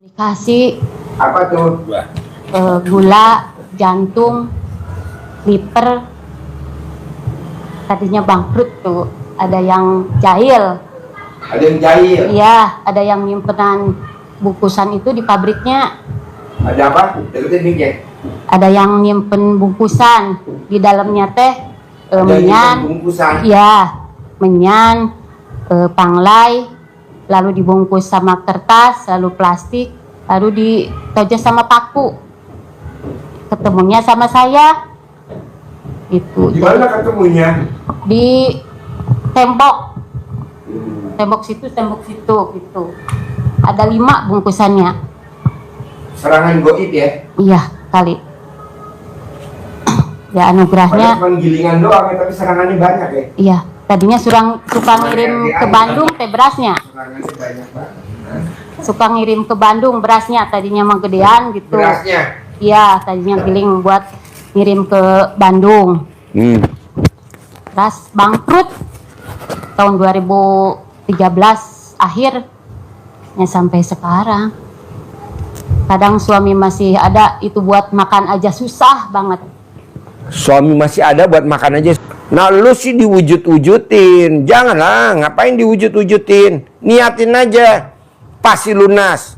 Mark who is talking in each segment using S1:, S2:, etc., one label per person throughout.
S1: Dikasih
S2: Apa tuh?
S1: gula, jantung, liver, tadinya bangkrut tuh. Ada yang jahil,
S2: Ada yang jahil.
S1: iya, ada yang nyimpenan bungkusan itu di pabriknya.
S2: Ada apa? Deketin mic ya.
S1: Ada yang nyimpen bungkusan di dalamnya teh
S2: Ada yang
S1: menyan,
S2: bungkusan.
S1: iya, menyan, panglai, lalu dibungkus sama kertas, lalu plastik, lalu ditojos sama paku. Ketemunya sama saya, itu
S2: Di mana ketemunya?
S1: di tembok, tembok situ gitu. Ada 5 bungkusannya.
S2: Serangan goib ya?
S1: Iya kali. Ya anugerahnya.
S2: Padahal cuma gilingan doang ya, tapi serangannya banyak ya?
S1: Iya, tadinya suka ngirim ke Bandung teh berasnya.
S2: Serangannya banyak banget.
S1: Suka ngirim ke Bandung berasnya, tadinya mah gedean gitu.
S2: Berasnya?
S1: Iya, tadinya giling buat ngirim ke Bandung. Beras bangkrut tahun 2013 akhirnya sampai sekarang. Kadang suami masih ada, itu buat makan aja susah banget.
S3: Suami masih ada buat makan aja. Nah lu sih diwujud-wujudin. Janganlah, ngapain diwujud-wujudin. Niatin aja. Pasti lunas.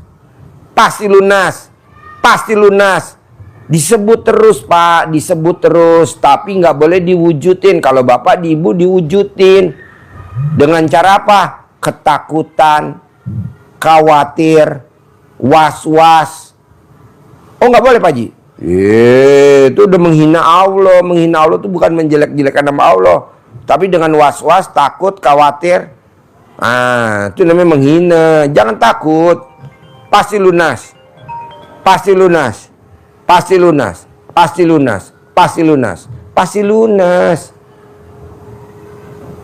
S3: Pasti lunas. Pasti lunas. Disebut terus pak, disebut terus. Tapi nggak boleh diwujudin. Kalau bapak di ibu diwujudin. Dengan cara apa? Ketakutan, khawatir, was-was. Oh nggak boleh Pak Haji? Itu udah menghina Allah. Menghina Allah itu bukan menjelek-jelekan nama Allah, tapi dengan was-was, takut, khawatir. Itu namanya menghina. Jangan takut. Pasti lunas. Pasti lunas. Pasti lunas. Pasti lunas. Pasti lunas. Pasti lunas.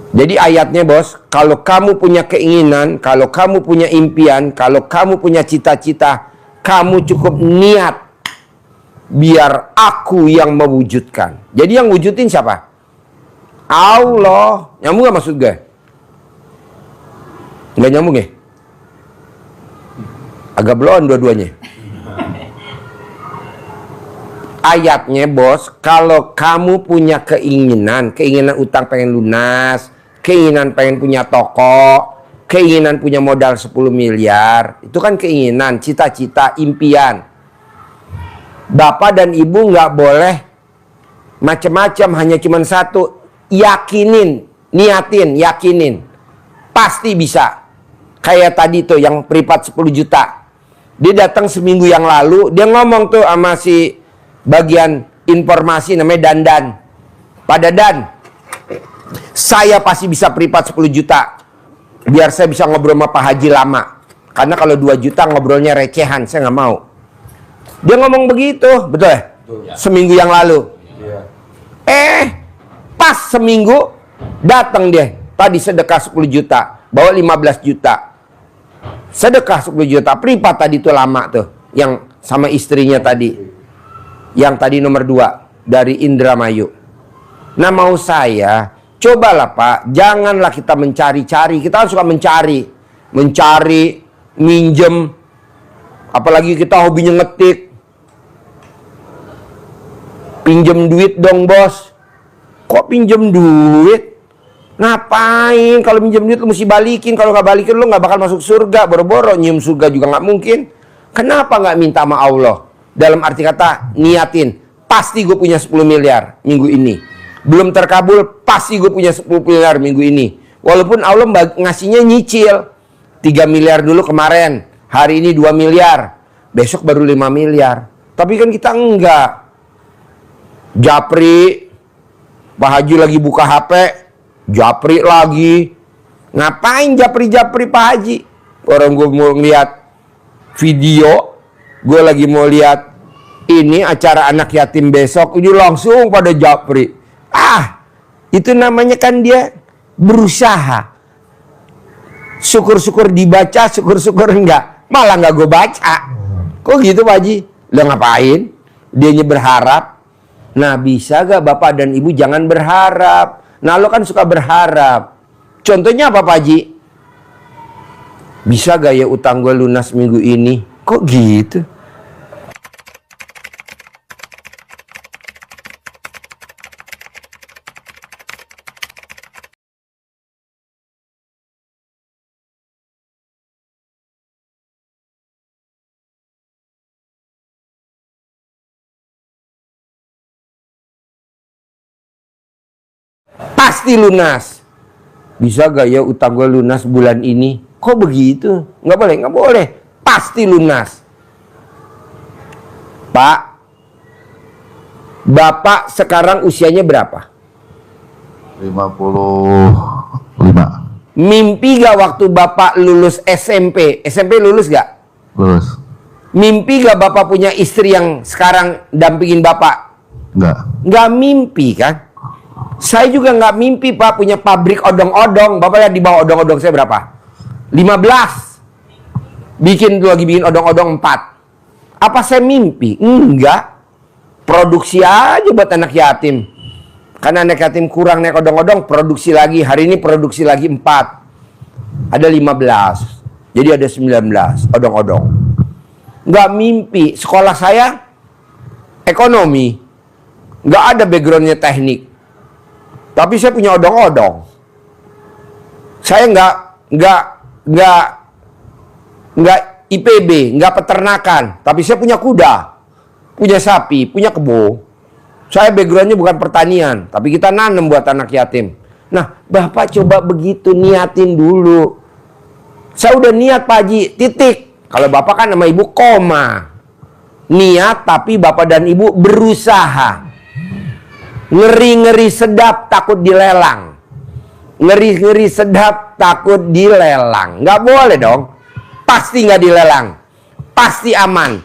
S3: Jadi ayatnya bos, kalau kamu punya keinginan, kalau kamu punya impian, kalau kamu punya cita-cita, kamu cukup niat. Biar aku yang mewujudkan. Jadi yang wujudin siapa? Allah. Nyambung gak maksud gue? Nggak nyambung ya? Agak blon dua-duanya. Ayatnya bos, kalau kamu punya keinginan utang pengen lunas, keinginan pengen punya toko, keinginan punya modal 10 miliar, itu kan keinginan, cita-cita, impian. Bapak dan ibu nggak boleh macam-macam, hanya cuma satu. Yakinin, niatin, yakinin. Pasti bisa. Kayak tadi tuh yang privat 10 juta. Dia datang seminggu yang lalu, dia ngomong tuh sama si bagian informasi namanya Dandan. Pak Dadan, saya pasti bisa privat 10 juta. Biar saya bisa ngobrol sama Pak Haji lama. Karena kalau 2 juta ngobrolnya recehan, saya nggak mau. Dia ngomong begitu, betul ya? Seminggu yang lalu. Pas seminggu datang dia. Tadi sedekah 10 juta, bawa 15 juta. Sedekah 10 juta, privat tadi tuh lama tuh, yang sama istrinya tadi. Yang tadi nomor 2 dari Indramayu. Nah mau saya, cobalah Pak, janganlah kita mencari-cari. Kita suka mencari, minjem. Apalagi kita hobinya ngetik. Pinjem duit dong bos. Kok pinjem duit? Ngapain? Kalau pinjem duit lu mesti balikin. Kalau nggak balikin lu nggak bakal masuk surga. Boro-boro nyium surga juga nggak mungkin. Kenapa nggak minta sama Allah? Dalam arti kata niatin. Pasti gue punya 10 miliar minggu ini. Belum terkabul, pasti gue punya 10 miliar minggu ini. Walaupun Allah ngasihnya nyicil. 3 miliar dulu kemarin. Hari ini 2 miliar. Besok baru 5 miliar. Tapi kan kita enggak. Japri, Pak Haji lagi buka HP, Japri lagi. Ngapain Japri Pak Haji? Orang gue mau lihat video, gue lagi mau lihat ini acara anak yatim besok, ini langsung pada Japri. Itu namanya kan dia berusaha. Syukur-syukur dibaca, syukur-syukur enggak. Malah enggak gue baca. Kok gitu Pak Haji? Lo ngapain? Dianya berharap. Nah bisa gak Bapak dan Ibu jangan berharap. Nah lo kan suka berharap. Contohnya apa Pak Haji? Bisa gak ya utang gue lunas minggu ini? Kok gitu? Pasti lunas. Bisa gak ya utang gue lunas bulan ini? Kok begitu? Nggak boleh, nggak boleh. Pasti lunas. Pak, Bapak sekarang usianya berapa?
S4: 55.
S3: Mimpi gak waktu Bapak lulus SMP? SMP lulus gak?
S4: Lulus.
S3: Mimpi gak Bapak punya istri yang sekarang dampingin Bapak?
S4: Enggak.
S3: Nggak mimpi kan? Saya juga nggak mimpi Pak punya pabrik odong-odong. Bapak lihat di bawah odong-odong saya berapa? 15. Lagi bikin odong-odong 4. Apa saya mimpi? Enggak. Produksi aja buat anak yatim. Karena anak yatim kurang naik odong-odong, produksi lagi. Hari ini produksi lagi 4. Ada 15. Jadi ada 19 odong-odong. Nggak mimpi. Sekolah saya ekonomi. Nggak ada backgroundnya teknik. Tapi saya punya odong-odong. Saya nggak IPB, nggak peternakan. Tapi saya punya kuda, punya sapi, punya kebo. Saya backgroundnya bukan pertanian, tapi kita nanam buat anak yatim. Nah, Bapak coba begitu niatin dulu. Saya udah niat Pak Haji, titik. Kalau Bapak kan sama Ibu koma. Niat tapi Bapak dan Ibu berusaha. Ngeri-ngeri sedap takut dilelang. Ngeri-ngeri sedap takut dilelang. Nggak boleh dong. Pasti nggak dilelang. Pasti aman.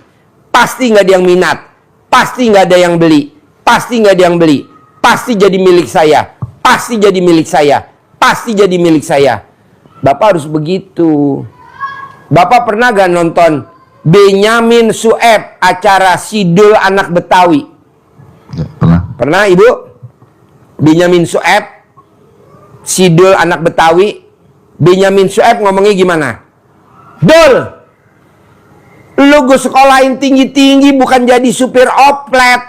S3: Pasti nggak ada yang minat. Pasti nggak ada yang beli. Pasti nggak ada yang beli. Pasti jadi milik saya. Pasti jadi milik saya. Pasti jadi milik saya. Bapak harus begitu. Bapak pernah gak nonton Benyamin Sueb acara Sidul Anak Betawi?
S4: Ya, pernah.
S3: Pernah Ibu? Benyamin Sueb Sidul Anak Betawi. Benyamin Sueb ngomongnya gimana? Dul, lu gue sekolahin tinggi-tinggi bukan jadi supir oplet,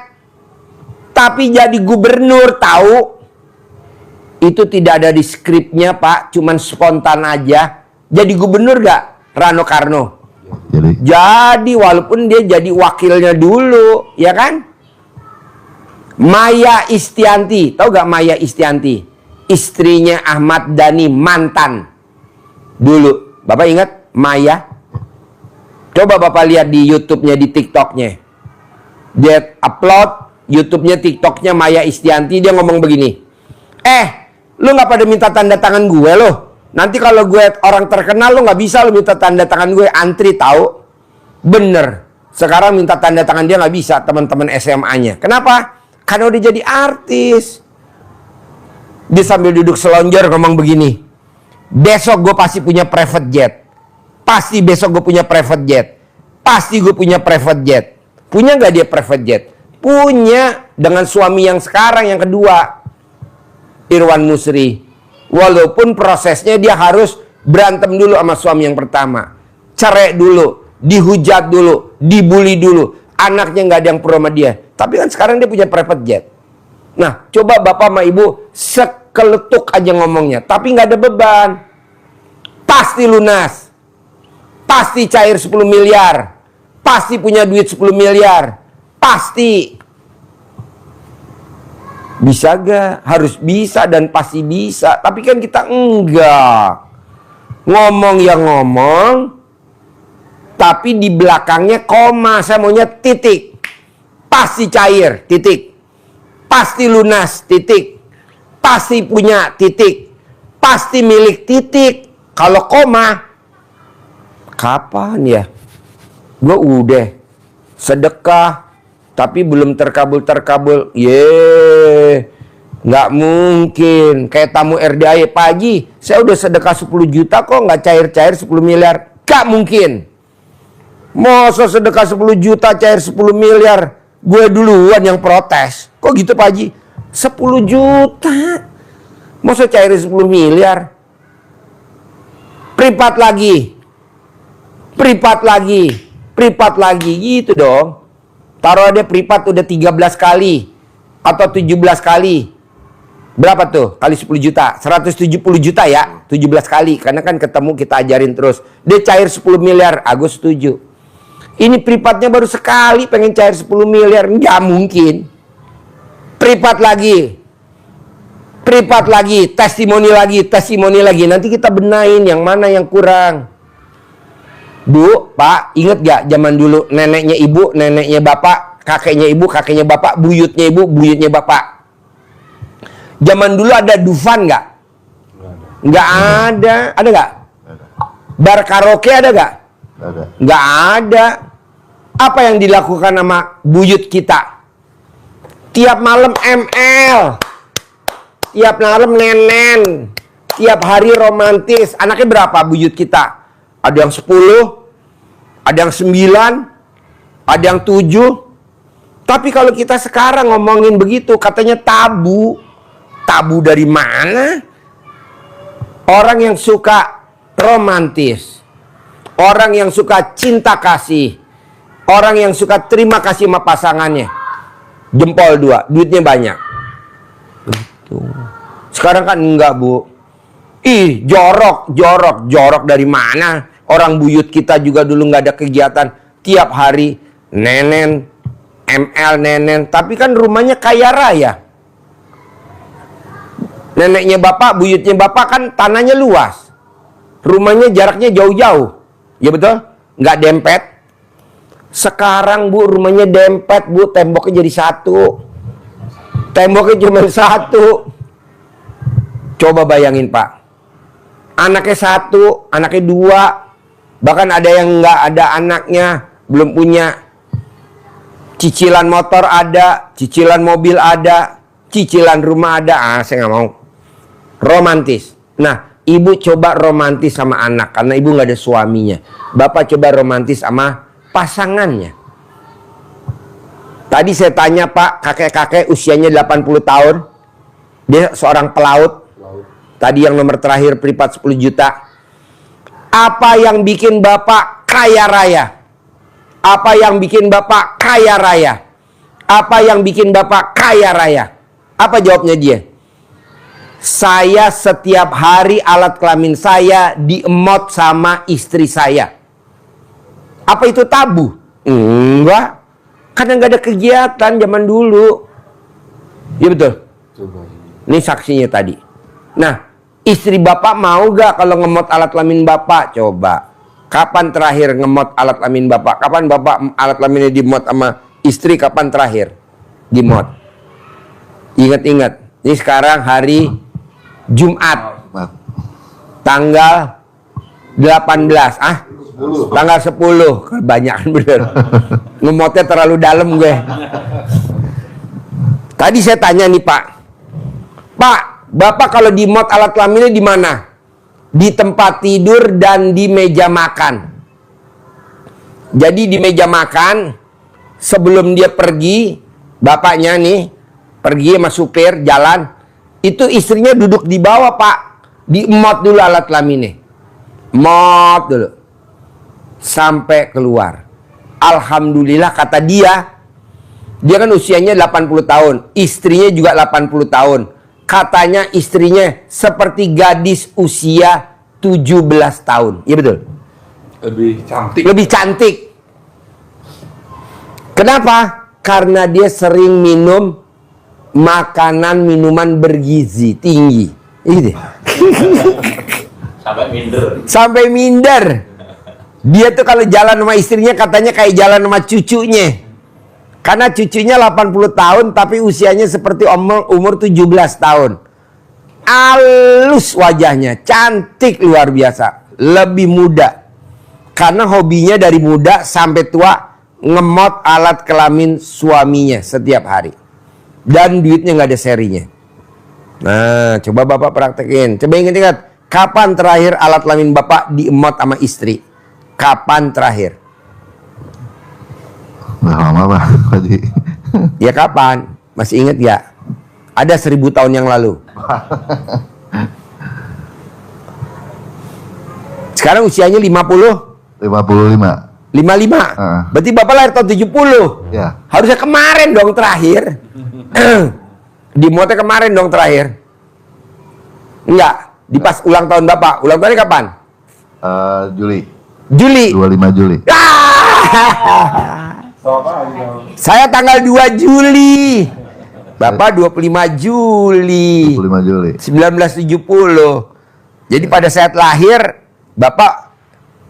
S3: tapi jadi gubernur, tahu? Itu tidak ada di skripnya Pak, cuman spontan aja. Jadi gubernur gak Rano Karno? Jadi walaupun dia jadi wakilnya dulu, ya kan? Maya Istianti, tahu gak Maya Istianti? Istrinya Ahmad Dhani, mantan. Dulu, Bapak ingat Maya? Coba Bapak lihat di YouTube-nya, di TikTok-nya. Dia upload YouTube-nya, TikTok-nya Maya Istianti, dia ngomong begini. Lu gak pada minta tanda tangan gue loh. Nanti kalau gue orang terkenal, lu gak bisa lu minta tanda tangan gue, antri tahu. Bener. Sekarang minta tanda tangan dia gak bisa, teman-teman SMA-nya. Kenapa? Karena udah jadi artis. Dia sambil duduk selonjor ngomong begini. Besok gue pasti punya private jet. Pasti besok gue punya private jet. Pasti gue punya private jet. Punya gak dia private jet? Punya. Dengan suami yang sekarang, yang kedua, Irwan Musri. Walaupun prosesnya dia harus berantem dulu sama suami yang pertama. Cerai dulu. Dihujat dulu. Dibully dulu. Anaknya gak ada yang pro sama dia. Tapi kan sekarang dia punya private jet. Nah, coba Bapak sama Ibu sekeletuk aja ngomongnya. Tapi gak ada beban. Pasti lunas. Pasti cair 10 miliar. Pasti punya duit 10 miliar. Pasti. Bisa gak? Harus bisa dan pasti bisa. Tapi kan kita enggak. Ngomong ya ngomong. Tapi di belakangnya koma. Saya maunya titik. Pasti cair, titik. Pasti lunas, titik. Pasti punya, titik. Pasti milik, titik. Kalau koma, kapan ya? Gue udah sedekah, tapi belum terkabul. Nggak mungkin. Kayak tamu RDAY, Pak Haji, saya udah sedekah 10 juta kok nggak cair-cair 10 miliar. Nggak mungkin. Masa sedekah 10 juta cair 10 miliar? Gue duluan yang protes. Kok gitu Pak Haji? 10 juta. Masa cair 10 miliar? Privat lagi. privat lagi gitu dong. Taruh dia privat udah 13 kali atau 17 kali. Berapa tuh? Kali 10 juta. 170 juta ya. 17 kali. Karena kan ketemu kita ajarin terus. Dia cair 10 miliar. Agus setuju. Ini privatnya baru sekali pengen cair 10 miliar. Nggak mungkin. Privat lagi. Privat lagi. Testimoni lagi. Testimoni lagi. Nanti kita benain yang mana yang kurang. Bu, Pak, inget gak zaman dulu neneknya ibu, neneknya bapak, kakeknya ibu, kakeknya bapak, buyutnya ibu, buyutnya bapak. Zaman dulu ada Dufan nggak? Nggak ada. Ada nggak? Bar karaoke ada nggak? Nggak ada. Apa yang dilakukan sama buyut kita? Tiap malam ML. Tiap malam nenen. Tiap hari romantis. Anaknya berapa buyut kita? Ada yang 10. Ada yang 9. Ada yang 7. Tapi kalau kita sekarang ngomongin begitu, katanya tabu. Tabu dari mana? Orang yang suka romantis, orang yang suka cinta kasih, orang yang suka terima kasih sama pasangannya, jempol 2, duitnya banyak. Gitu. Sekarang kan enggak, Bu. Ih, jorok dari mana? Orang buyut kita juga dulu nggak ada kegiatan, tiap hari nenen, ML nenen, tapi kan rumahnya kaya raya. Neneknya bapak, buyutnya bapak kan tanahnya luas. Rumahnya jaraknya jauh-jauh. Ya betul? Nggak dempet. Sekarang, Bu, rumahnya dempet, Bu. Temboknya jadi 1. Temboknya cuma 1. Coba bayangin, Pak. Anaknya 1, anaknya 2. Bahkan ada yang nggak ada anaknya, belum punya. Cicilan motor ada, cicilan mobil ada, cicilan rumah ada. Saya nggak mau. Romantis. Nah, ibu coba romantis sama anak karena ibu nggak ada suaminya. Bapak coba romantis sama pasangannya. Tadi saya tanya, Pak, kakek-kakek usianya 80 tahun. Dia seorang pelaut. Tadi yang nomor terakhir privat 10 juta. Apa yang bikin Bapak kaya raya? Apa yang bikin Bapak kaya raya? Apa yang bikin Bapak kaya raya? Apa jawabnya dia? Saya setiap hari alat kelamin saya diemot sama istri saya. Apa itu tabu? Enggak. Karena nggak ada kegiatan zaman dulu. Iya betul? Ini saksinya tadi. Nah, istri Bapak mau gak kalau ngemot alat kelamin Bapak? Coba. Kapan terakhir ngemot alat kelamin Bapak? Kapan Bapak alat kelaminnya dimot sama istri? Kapan terakhir dimot? Ingat-ingat. Ini sekarang hari Jumat. Tanggal 18. Tanggal 10. Kebanyakan bener. Ngemotnya terlalu dalam gue. Tadi saya tanya nih, Pak. Pak, Bapak kalau dimot alat kelaminnya di mana? Di tempat tidur dan di meja makan. Jadi di meja makan, sebelum dia pergi, bapaknya nih, pergi sama supir, jalan. Itu istrinya duduk di bawah, Pak. Diemot dulu alat kelaminnya. Mot dulu. Sampai keluar. Alhamdulillah kata dia kan usianya 80 tahun. Istrinya juga 80 tahun. Katanya istrinya seperti gadis usia 17 tahun. Iya betul?
S5: Lebih cantik.
S3: Lebih cantik. Kenapa? Karena dia sering minum makanan minuman bergizi tinggi. Gitu.
S5: Sampai minder.
S3: Sampai minder. Dia tuh kalau jalan sama istrinya katanya kayak jalan sama cucunya. Karena cucunya 80 tahun tapi usianya seperti umur 17 tahun. Halus wajahnya, cantik luar biasa, lebih muda. Karena hobinya dari muda sampai tua ngemot alat kelamin suaminya setiap hari. Dan duitnya nggak ada serinya. Nah, coba Bapak praktekin. Coba ingat-ingat, kapan terakhir alat kelamin Bapak diemot sama istri? Kapan terakhir?
S4: Udah lama, Pak. Tadi.
S3: Ya kapan? Masih ingat ya? Ada 1000 tahun yang lalu. Sekarang usianya 50?
S4: 55.
S3: 55. Berarti Bapak lahir tahun 70.
S4: Ya.
S3: Harusnya kemarin dong terakhir. Di mote kemarin dong terakhir. Enggak, di pas ulang tahun Bapak. Ulang tahunnya kapan?
S4: Juli.
S3: Juli.
S4: 25 Juli.
S3: Saya tanggal 2 Juli. Bapak 25 Juli.
S4: 25 Juli.
S3: 1970. Jadi pada saat lahir Bapak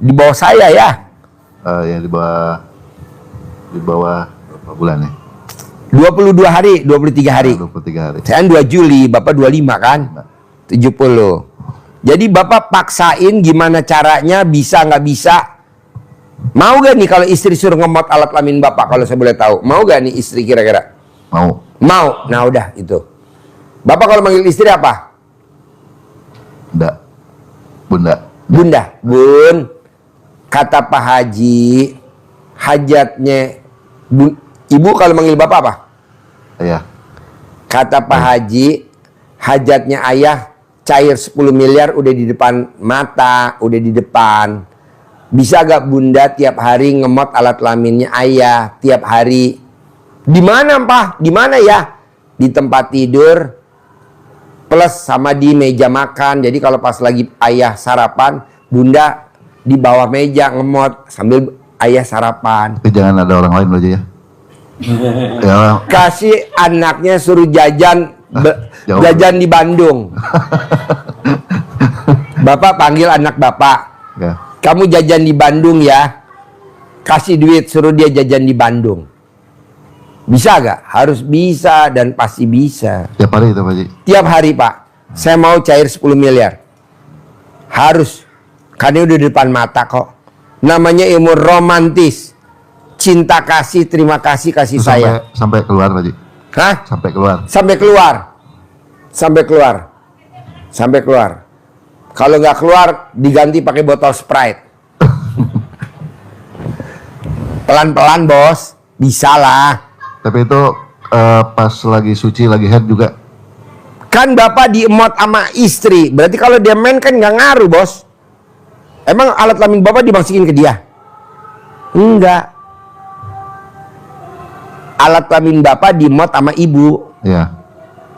S3: di bawah saya ya.
S4: Ya di bawah berapa bulan nih?
S3: 22 hari, 23 hari.
S4: 23 hari.
S3: Saya 2 Juli, Bapak 25 kan? 70. Jadi Bapak paksain gimana caranya, bisa nggak bisa? Mau gak nih kalau istri suruh ngemot alat kelamin Bapak, kalau saya boleh tahu? Mau gak nih istri kira-kira?
S4: Mau.
S3: Mau. Nah udah itu. Bapak kalau manggil istri apa?
S4: Bunda.
S3: Bunda. Bun. Kata Pak Haji, hajatnya Ibu kalau manggil Bapak apa?
S4: Ayah.
S3: Kata Pak Haji, hajatnya ayah cair 10 miliar udah di depan mata, udah di depan. Bisa gak Bunda tiap hari ngemot alat kelaminnya ayah tiap hari? Di mana Pak? Di mana ya? Di tempat tidur plus sama di meja makan. Jadi kalau pas lagi ayah sarapan, Bunda di bawah meja ngemot sambil ayah sarapan.
S4: Tapi jangan ada orang lain aja ya. Ya.
S3: Kasih anaknya suruh jajan
S4: jauh.
S3: jajan di Bandung. Bapak panggil anak Bapak.
S4: Ya.
S3: Kamu jajan di Bandung ya. Kasih duit suruh dia jajan di Bandung. Bisa gak? Harus bisa dan pasti bisa.
S4: Tiap hari itu Pak Haji.
S3: Tiap hari Pak. Saya mau cair 10 miliar. Harus. Karena udah di depan mata kok. Namanya ilmu romantis. Cinta kasih, terima kasih, kasih sayang.
S4: Sampai keluar Pak Haji.
S3: Hah?
S4: Sampai keluar.
S3: Sampai keluar. Sampai keluar. Sampai keluar. Kalau nggak keluar, diganti pakai botol Sprite. Pelan-pelan bos. Bisa lah.
S4: Tapi itu pas lagi suci, lagi head juga.
S3: Kan Bapak diemot sama istri. Berarti kalau dia main kan nggak ngaruh bos. Emang alat kelamin Bapak dimasukin ke dia? Enggak. Alat kelamin Bapak dimot sama ibu.
S4: Iya.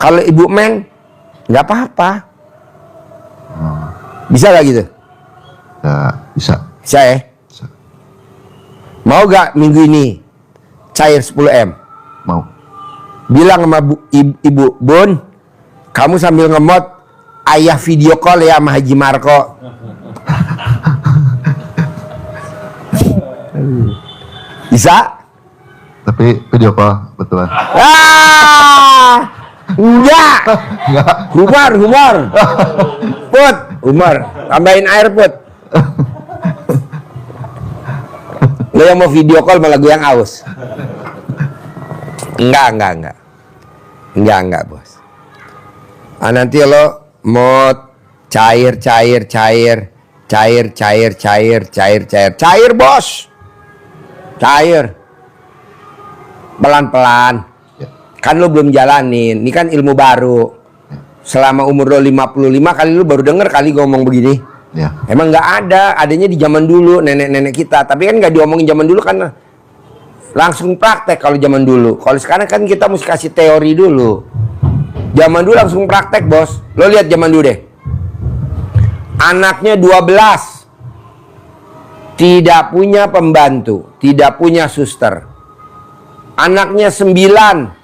S3: Kalau ibu main, nggak apa-apa. Bisa gak gitu?
S4: Ya, bisa.
S3: Bisa ya?
S4: Bisa.
S3: Mau gak minggu ini cair 10M?
S4: Mau.
S3: Bilang sama ibu, Bun, kamu sambil ngemot, ayah video call ya sama Haji Marco. Bisa?
S4: Tapi video call betulan.
S3: Enggak.
S4: Enggak.
S3: Humor. Put, humor. Tambahin air, Put. Lo yang mau video call malah gue yang aus. Enggak, bos. Nanti lo mau cair, bos. Cair. Pelan-pelan. Kan lo belum jalanin. Ini kan ilmu baru. Selama umur lo 55 kali lo baru denger kali gue ngomong begini.
S4: Ya.
S3: Emang nggak ada. Adanya di zaman dulu nenek-nenek kita. Tapi kan nggak diomongin zaman dulu kan langsung praktek kalau zaman dulu. Kalau sekarang kan kita mesti kasih teori dulu. Zaman dulu langsung praktek bos. Lo lihat zaman dulu deh. Anaknya 12. Tidak punya pembantu. Tidak punya suster. Anaknya 9.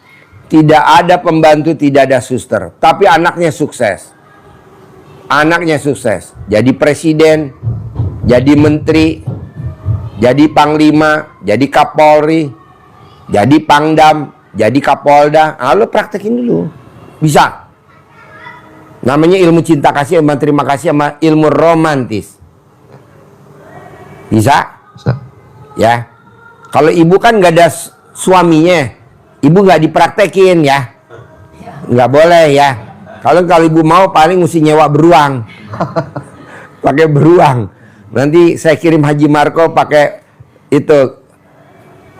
S3: Tidak ada pembantu, tidak ada suster. Tapi anaknya sukses. Anaknya sukses. Jadi presiden, jadi menteri, jadi panglima, jadi kapolri, jadi pangdam, jadi kapolda. Lo praktekin dulu. Bisa. Namanya ilmu cinta kasih, ilmu terima kasih, sama ilmu romantis. Bisa?
S4: Bisa.
S3: Ya. Kalau ibu kan nggak ada suaminya, ibu nggak dipraktekin ya, nggak boleh ya. Kalau ibu mau paling mesti nyewa beruang, pakai beruang. Nanti saya kirim Haji Marco pakai itu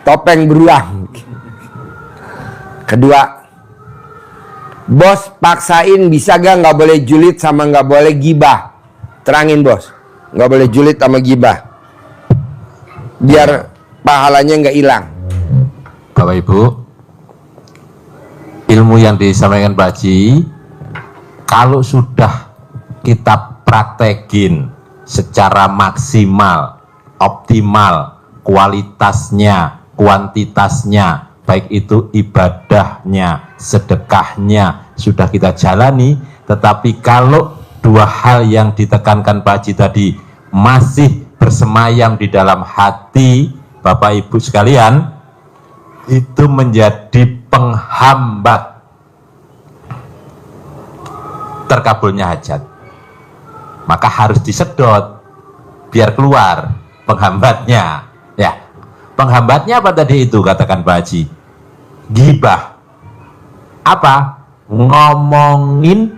S3: topeng beruang. Kedua, bos paksain bisa gak nggak boleh julid sama nggak boleh gibah. Terangin bos, nggak boleh julid sama gibah. biar pahalanya nggak hilang.
S6: Bapak Ibu, ilmu yang disampaikan Pak Haji, kalau sudah kita praktekin secara maksimal, optimal, kualitasnya, kuantitasnya, baik itu ibadahnya, sedekahnya, sudah kita jalani, tetapi kalau dua hal yang ditekankan Pak Haji tadi masih bersemayam di dalam hati Bapak Ibu sekalian, itu menjadi penghambat terkabulnya hajat. Maka harus disedot biar keluar penghambatnya. Ya, penghambatnya apa tadi itu katakan Pak Haji? Ghibah. Apa? Ngomongin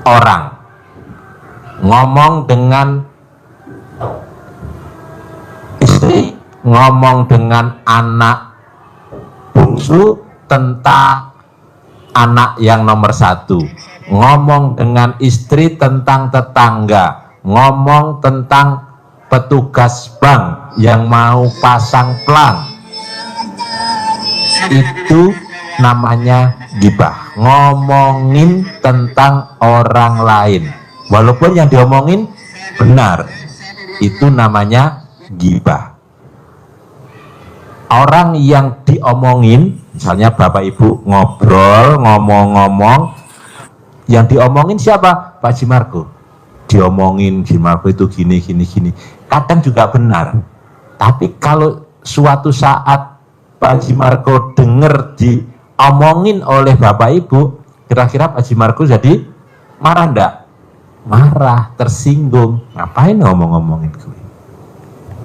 S6: orang, ngomong dengan istri, ngomong dengan anak bungsu tentang anak yang nomor satu, ngomong dengan istri tentang tetangga, ngomong tentang petugas bank yang mau pasang plang. Itu namanya ghibah, ngomongin tentang orang lain walaupun yang diomongin benar, itu namanya ghibah. Orang yang diomongin, misalnya Bapak Ibu ngobrol, ngomong-ngomong, yang diomongin siapa? Pak Haji Margo. Diomongin Haji Margo itu gini, kadang juga benar, tapi kalau suatu saat Pak Haji Margo dengar diomongin oleh Bapak Ibu, kira-kira Pak Haji Margo jadi marah enggak? Marah, tersinggung. Ngapain ngomong-ngomongin gue?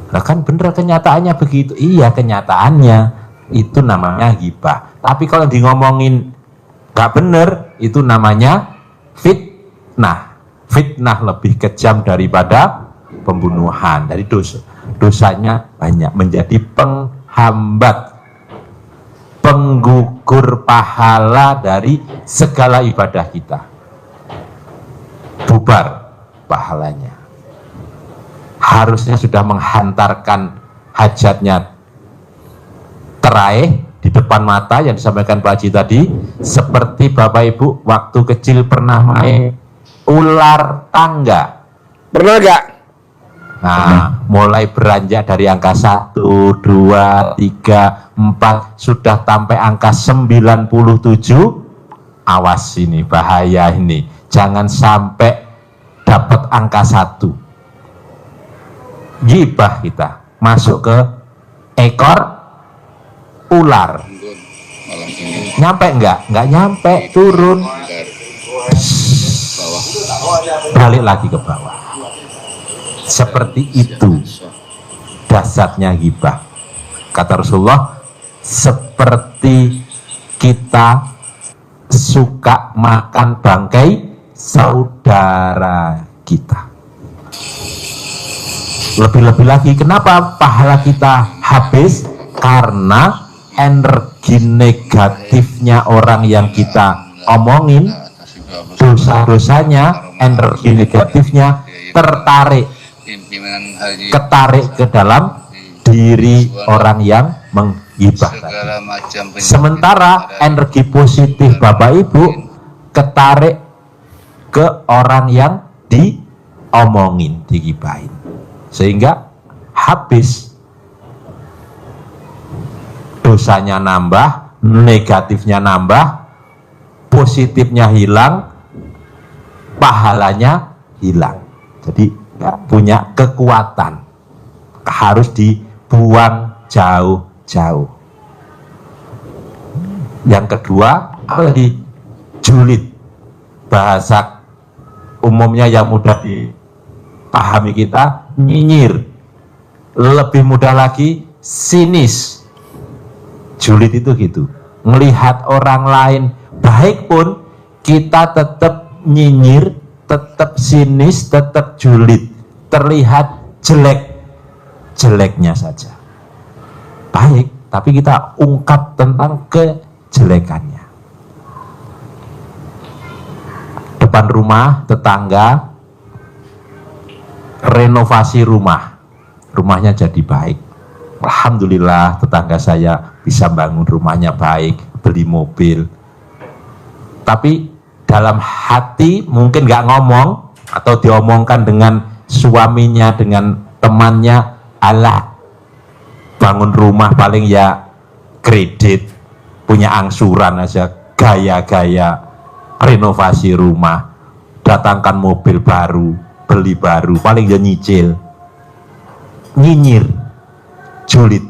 S6: Lah kan bener kenyataannya begitu. Iya, kenyataannya itu namanya ghibah. Tapi kalau di ngomongin nggak bener, itu namanya fitnah. Fitnah lebih kejam daripada pembunuhan. Dari dosanya banyak, menjadi penghambat, penggugur pahala dari segala ibadah kita. Bubar pahalanya. Harusnya sudah menghantarkan hajatnya teraih di depan mata yang disampaikan Pak Haji tadi, seperti Bapak Ibu waktu kecil pernah main ular tangga.
S3: Pernah gak?
S6: Nah, mulai beranjak dari angka 1, 2, 3, 4 sudah sampai angka 97. Awas ini, bahaya ini. Jangan sampai dapat angka 1. Ghibah kita masuk ke ekor ular. Nyampe enggak? Enggak nyampe, turun. Balik lagi ke bawah. Seperti itu dasarnya ghibah. Kata Rasulullah, seperti kita suka makan bangkai saudara kita. Lebih-lebih lagi, kenapa pahala kita habis? Karena energi negatifnya orang yang kita omongin, dosa-dosanya, energi negatifnya ketarik ke dalam diri orang yang menghibah. Sementara energi positif Bapak Ibu ketarik ke orang yang diomongin, digibahin, sehingga habis. Dosanya nambah, negatifnya nambah, positifnya hilang, pahalanya hilang. Jadi nggak punya kekuatan, harus dibuang jauh-jauh. Yang kedua, apa tadi? Julid. Bahasa umumnya yang mudah dipahami kita, nyinyir. Lebih mudah lagi, sinis. Julid itu gitu, melihat orang lain baik pun kita tetap nyinyir, tetap sinis, tetap julid, terlihat jelek-jeleknya saja. Baik, tapi kita ungkap tentang kejelekannya. Depan rumah tetangga renovasi rumah, rumahnya jadi baik. Alhamdulillah tetangga saya bisa bangun rumahnya baik, beli mobil. Tapi dalam hati mungkin nggak ngomong atau diomongkan dengan suaminya, dengan temannya, alah bangun rumah paling ya kredit, punya angsuran aja, gaya-gaya renovasi rumah, datangkan mobil baru, beli baru, paling ya nyicil, nyinyir, julid,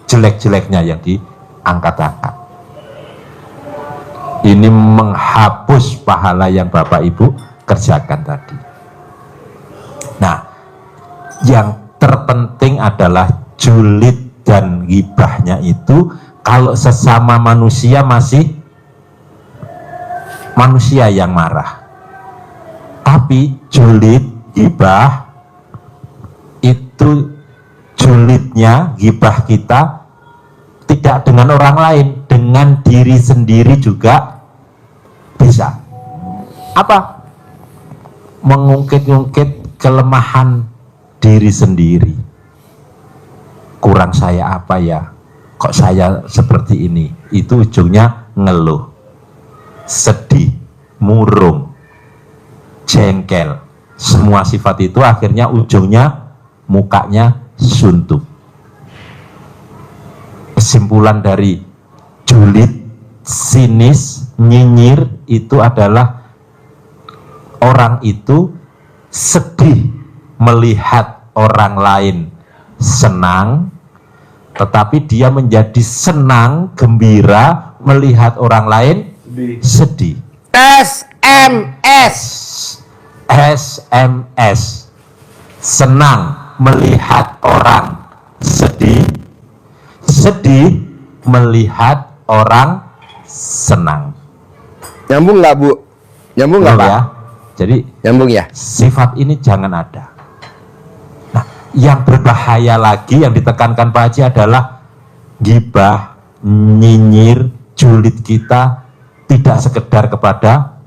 S6: jelek-jeleknya yang diangkat-angkat. Ini menghapus pahala yang Bapak Ibu kerjakan tadi. Nah, yang terpenting adalah julid dan ghibahnya itu kalau sesama manusia masih manusia yang marah. Tapi julid, ghibah itu julidnya, ghibah kita tidak dengan orang lain, dengan diri sendiri juga bisa. Apa? Mengungkit-ungkit kelemahan diri sendiri. Kurang saya apa ya? Kok saya seperti ini? Itu ujungnya ngeluh, sedih, murung, jengkel. Semua sifat itu akhirnya ujungnya mukanya suntuk. Kesimpulan dari julid, sinis, nyinyir itu adalah orang itu sedih melihat orang lain senang, tetapi dia menjadi senang, gembira melihat orang lain sedih.
S3: SMS.
S6: SMS, senang melihat orang sedih, sedih melihat orang senang.
S3: Nyambung nggak, Bu? Nyambung nggak, Pak?
S6: Ya? Jadi
S3: Nyambung ya?
S6: sifat ini jangan ada. Nah, yang berbahaya lagi yang ditekankan Pak Haji adalah ghibah, nyinyir, julid kita tidak sekedar kepada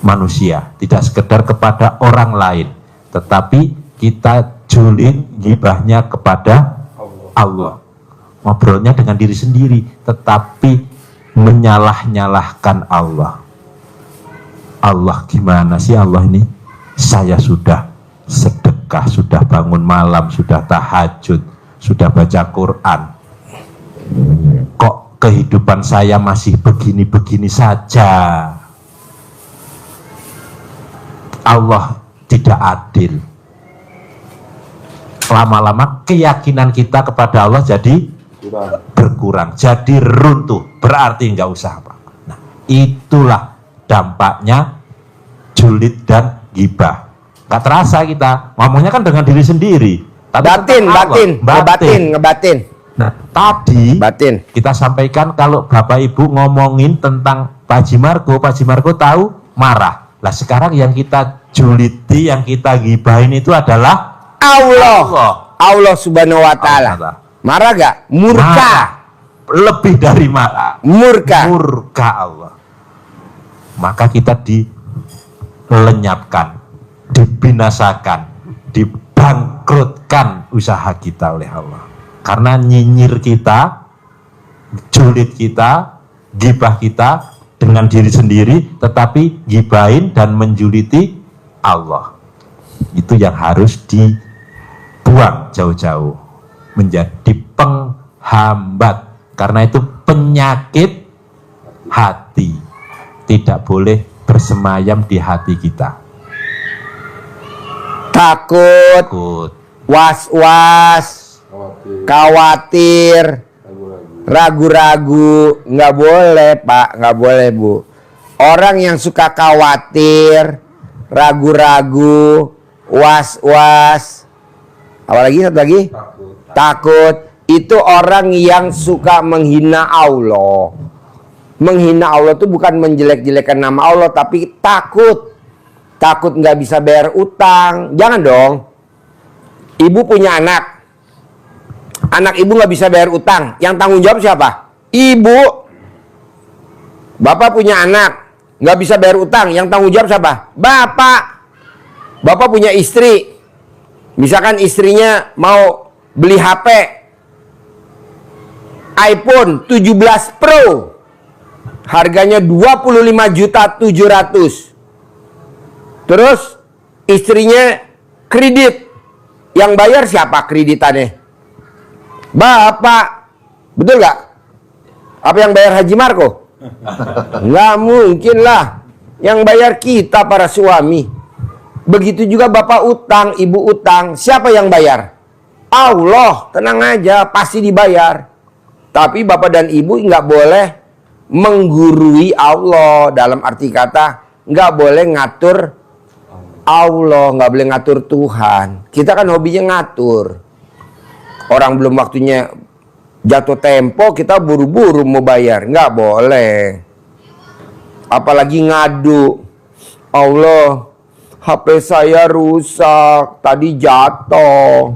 S6: manusia, tidak sekedar kepada orang lain, tetapi kita julid, ghibahnya kepada Allah. Ngobrolnya dengan diri sendiri, tetapi menyalah-nyalahkan Allah. Allah gimana sih Allah ini? Saya sudah sedekah, sudah bangun malam, sudah tahajud, sudah baca Quran. Kok kehidupan saya masih begini-begini saja? Allah tidak adil. Lama-lama keyakinan kita kepada Allah jadi berkurang, jadi runtuh, berarti nggak usah apa. Nah, itulah dampaknya julid dan ghibah. Nggak terasa kita ngomongnya kan dengan diri sendiri, tapi
S3: ngebatin.
S6: Nah, tadi
S3: batin.
S6: kita sampaikan kalau Bapak Ibu ngomongin tentang Pak Haji Margo tahu marah. Lah sekarang yang kita juliti, yang kita ghibahin itu adalah
S3: Allah Subhanahu wa ta'ala. Marah gak? Murka.
S6: Marah. Lebih dari marah.
S3: Murka
S6: Allah. Maka kita dilenyapkan, dibinasakan, dibangkrutkan usaha kita oleh Allah. Karena nyinyir kita, julid kita, ghibah kita dengan diri sendiri, tetapi ghibahin dan menjuliti Allah. Itu yang harus dibuang jauh-jauh, menjadi penghambat. Karena itu penyakit hati, tidak boleh bersemayam di hati kita.
S3: Takut, was-was, khawatir, ragu-ragu. Nggak boleh, Pak, nggak boleh, Bu. Orang yang suka khawatir, ragu-ragu, was-was, apalagi satu lagi, takut, itu orang yang suka menghina Allah. Menghina Allah itu bukan menjelek-jelekan nama Allah, tapi takut nggak bisa bayar utang. Jangan dong. Ibu punya anak ibu nggak bisa bayar utang, yang tanggung jawab siapa? Ibu. Bapak punya anak nggak bisa bayar utang, yang tanggung jawab siapa? Bapak punya istri Misalkan istrinya mau beli HP iPhone 17 Pro, harganya 25.700.000. Terus istrinya kredit, yang bayar siapa kreditannya? Bapak, betul nggak? Apa yang bayar Haji Marco? Nggak mungkin lah, yang bayar kita para suami. Begitu juga bapak utang, ibu utang, siapa yang bayar? Allah, tenang aja, pasti dibayar. Tapi bapak dan ibu nggak boleh menggurui Allah, dalam arti kata nggak boleh ngatur Allah, nggak boleh ngatur Tuhan. Kita kan hobinya ngatur. Orang belum waktunya jatuh tempo, kita buru-buru mau bayar. Nggak boleh. Apalagi ngadu. Allah, HP saya rusak, tadi jatuh.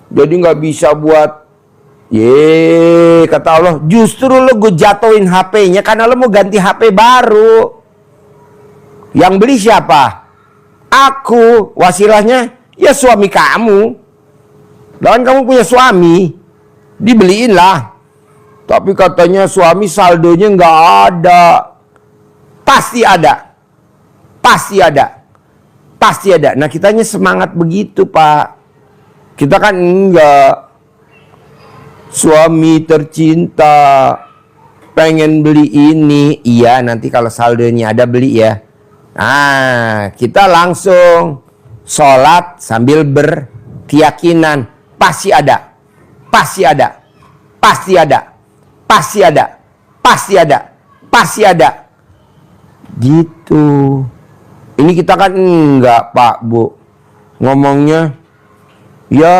S3: Jadi nggak bisa buat. Kata Allah, justru lo gue jatuhin HP-nya karena lo mau ganti HP baru. Yang beli siapa? Aku. Wasilahnya ya suami kamu. Dan kamu punya suami, dibeliin lah. Tapi katanya suami saldonya nggak ada. Pasti ada. Pasti ada. Pasti ada. Nah, kitanya semangat begitu, Pak. Kita kan enggak. Suami tercinta pengen beli ini. Iya, nanti kalau saldonya ada beli ya. Nah, kita langsung sholat sambil berkeyakinan. Pasti ada. Pasti ada. Pasti ada. Pasti ada. Pasti ada. Pasti ada. Gitu. Ini kita kan enggak, Pak, Bu. Ngomongnya, ya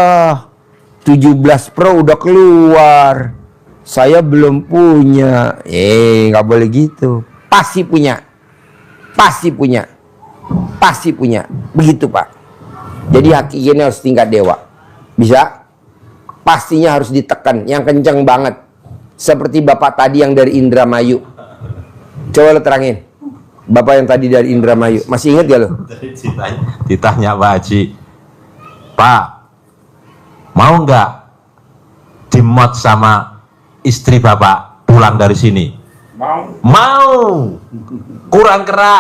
S3: 17 Pro udah keluar. Saya belum punya. Nggak boleh gitu. Pasti punya. Pasti punya. Pasti punya. Begitu, Pak. Jadi hakikatnya harus tingkat dewa. Bisa? Pastinya harus ditekan. Yang kenceng banget. Seperti bapak tadi yang dari Indramayu. Coba lo terangin. Bapak yang tadi dari Indramayu. Masih ingat gak lo?
S6: Ditanya Pak Haji, Pak, mau nggak dimot sama istri bapak pulang dari sini?
S2: Mau.
S6: Mau. Kurang keras.